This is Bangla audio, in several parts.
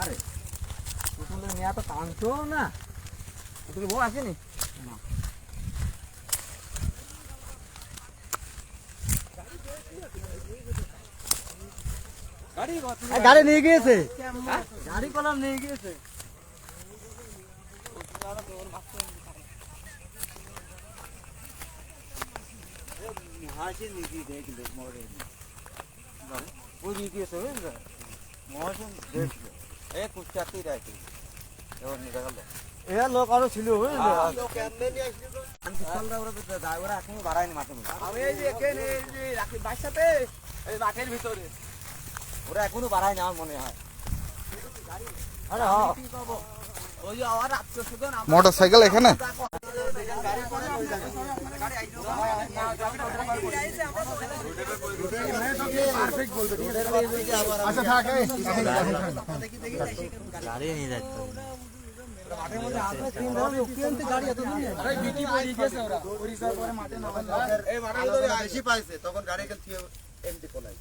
আরে পুতুলের মেয়া তো কাঁদছো না, পুতুলের বউ আসেনি না। গাড়ি নিয়ে গিয়েছে, গাড়ি কলাম নিয়ে গিয়েছে। লোক আরো ছিল মাঠের ভিতরে, ওরা এখনো বাড়ায় না আমার মনে হয়। মোটরসাইকেল এখানে গাড়ি নিয়ে যাচ্ছে তখন গাড়ি এমনি পলাই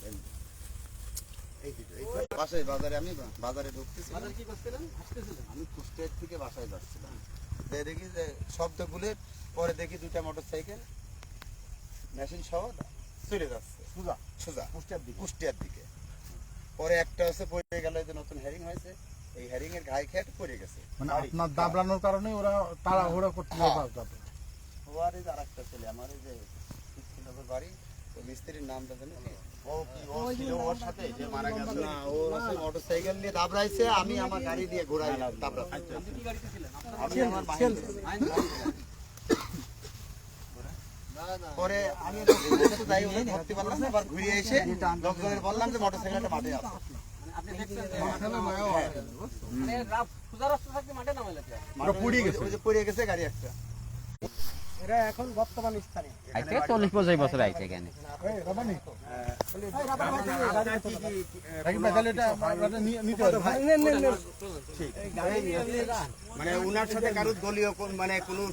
বাজারে আমি বাজারে ঢুকতেছি। আমি কুষ্টিয়ার থেকে বাসায় যাচ্ছিলাম, দেখি যে শব্দ গুলে পরে দেখি দুটা মোটরসাইকেল মেশিন সহ চলে যাচ্ছে সোজা কুষ্টিয়ার দিকে। পরে একটা হচ্ছে পড়ে গেল, যে নতুন হেরিং হয়েছে, এই হেরিং এর ঘায়ে খেয়ে পড়ে গেছে। মানে আপনার দাবলানোর কারণে ওরা তাড়াহুড়া করতে আর এই যে আরেকটা ছেলে আমার এই যে বাড়ি, তো মিস্ত্রির নামটা জানি মোটরসাইকেল নিয়ে দাবড়াইছে, আমি আমার গাড়ি দিয়ে ঘোরাই পরে আমি ধরতে পারলাম না, আবার ঘুরে এসে লোকজনের বললাম যে মোটরসাইকেলটা মাঠে আছে। পড়ে গেছে গাড়ি একটা। এরা এখন বর্তমান স্থানে 40-50 বছর আইছে এখানে। মানে উনার সাথে কারোর দলীয় মানে কোনো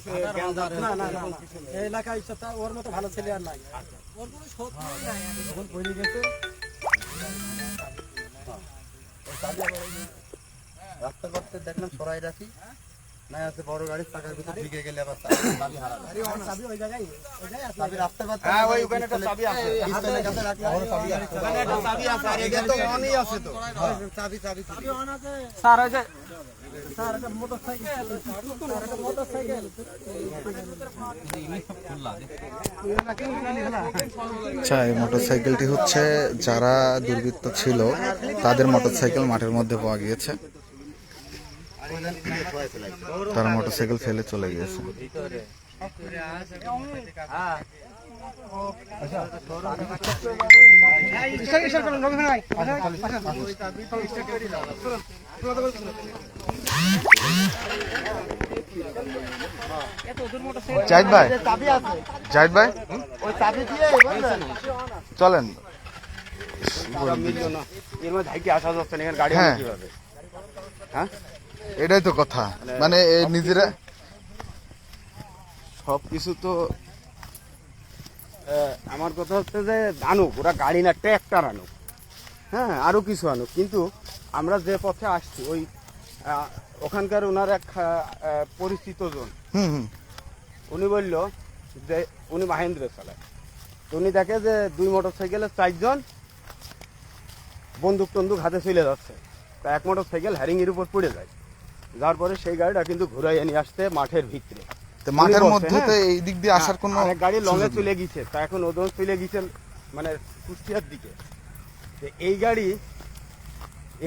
এলাকায় ওর মতো ভালো ছেলে আর নাই। রাস্তা করতে দেখলাম সরাই রাখি না আছে, বড় গাড়ির চাকার ভিতর ঢুকে গেলে আবার আচ্ছা, এই মোটরসাইকেলটি হচ্ছে যারা দুর্বৃত্ত ছিল তাদের মোটরসাইকেল মাঠের মধ্যে পাওয়া গিয়েছে। তারা মোটরসাইকেল ফেলে চলে গিয়েছে। জাহিদ ভাই, জাহিদ ভাই চলেন। হ্যাঁ, এটাই তো কথা, মানে নিজেরা সবকিছু তো। আমার কথা হচ্ছে যে আনুক, ওরা গাড়ি না ট্র্যাক্টর আনুক, হ্যাঁ আরো কিছু আনুক, কিন্তু আমরা যে পথে আসছি ওই ওখানকার ওনার এক পরিচিত জন, উনি বলল যে উনি মাহেন্দ্র চালায়, উনি দেখে যে 2 মোটরসাইকেলের 4 জন বন্দুক টন্দুক হাতে চলে যাচ্ছে, তা এক মোটরসাইকেল হ্যারিং এর উপর পড়ে যায়, যার পরে সেই গাড়িটা কিন্তু ঘুরাইয়ে নিয়ে আসতে মাঠের ভিতরে। মাঠের মধ্যে তো এই দিক দিয়ে আসার কোনো গাড়ি লঙে চলে গেছে, তা এখন ওজন চলে গেছেন মানে কুষ্টিয়ার দিকে। এই গাড়ি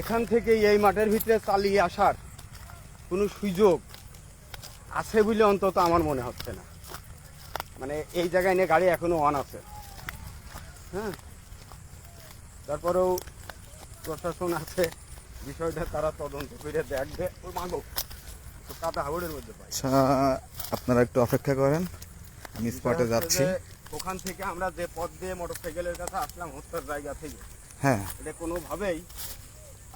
এখান থেকে এই মাঠের ভিতরে চালিয়ে আসার কোনো সুযোগ আছে বলে অন্তত আমার মনে হচ্ছে না। মানে এই জায়গায় নিয়ে গাড়ি এখনো অন আছে। হ্যাঁ, তারপরেও প্রশাসন আছে, বিষয়টা তারা তদন্ত করে দেখবে। ওই মাগো কাদা হাওড়ের মধ্যে পাই। আপনারা একটু অপেক্ষা করেন, আমি স্পটে যাচ্ছি। ওখান থেকে আমরা যে পথ দিয়ে মোটরসাইকেলের কাছে আসলাম হত্যার জায়গা থেকে, হ্যাঁ, এটা কোনোভাবেই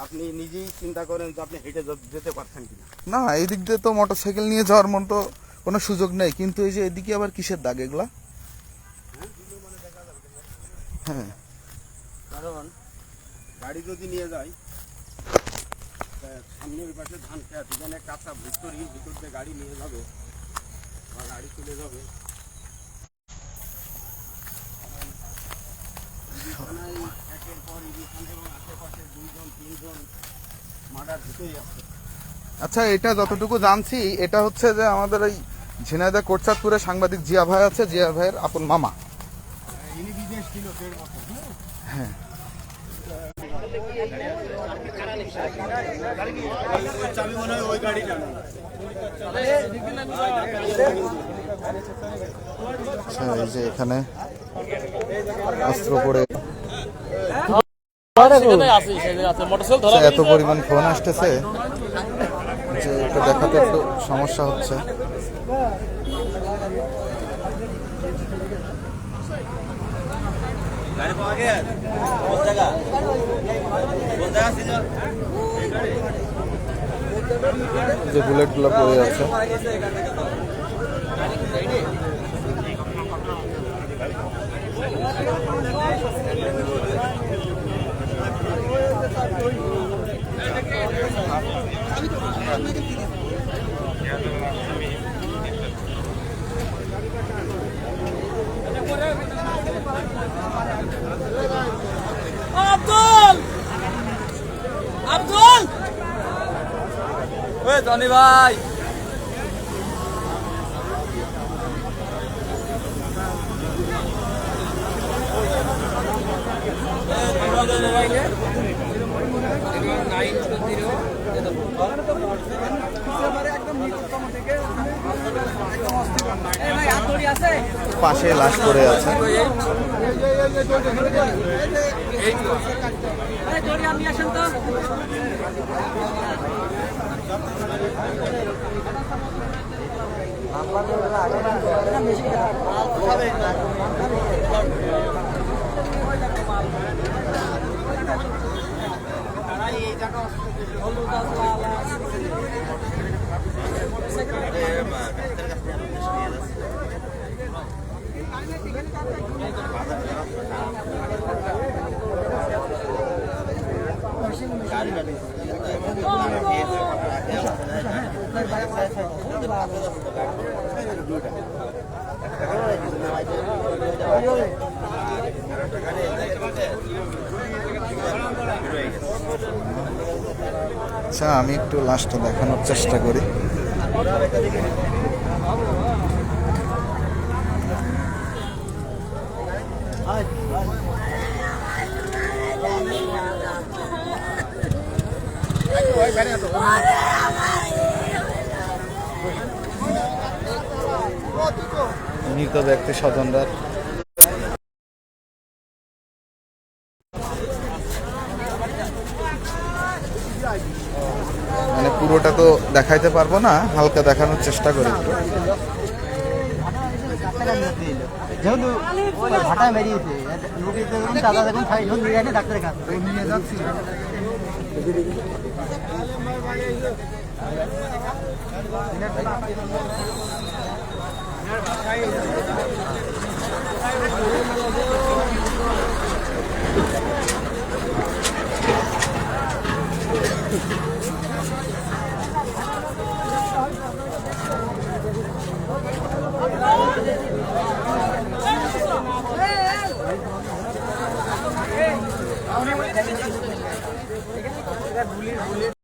আপনি নিজেই চিন্তা করেন যে আপনি হেঁটে যেতে পারছেন কিনা। না, এই দিক দিয়ে তো মোটরসাইকেল নিয়ে যাওয়ার মতো কোনো সুযোগ নেই, কিন্তু এই যে এদিকে আবার কিসের দাগ এগুলা? হ্যাঁ, কারণ গাড়ি যদি নিয়ে যায় সামনে ওই পাশে ধান খেত, এখানে কাঁচা ভিতর দিয়ে গাড়ি নিয়ে যাবে বা গাড়ি চলে যাবে। একের পর আশেপাশে 2 জন 3 জন মার্ডার ঢুকেই আছে। আচ্ছা, এটা যতটুকু জানছি এটা হচ্ছে যে আমাদের এই ঝিনাইদহ কোটচাঁদপুরে সাংবাদিক জিয়া ভাই আছে, জিয়া ভাইয়ের আপন মামা। ইনি বিদেশ ছিল 1.5 বছর। হ্যাঁ, চাবি মনে হয় ওই গাড়িটা না। আচ্ছা, এই যে এখানে অস্ত্র পড়ে আচ্ছা, এত পরিমাণ ফোন আসতেছে যে এটা দেখাতে একটু সমস্যা হচ্ছে। যে বুলেটগুলো পড়ে আছে, জনি ভাই পাশে লাশ পড়ে আছে। আচ্ছা, আমি একটু লাশটা দেখানোর চেষ্টা করি। মৃত ব্যক্তি স্বজনরা মানে পুরোটা তো দেখাইতে পারবো না, হালকা দেখানোর চেষ্টা করি একটু। যেহেতু ভাটা মেরিয়েছে রোগীর দেখুন দাদা দেখুন ছয়জন নিয়ে যাচ্ছে ডাক্তারের কাছে নিয়ে যাচ্ছি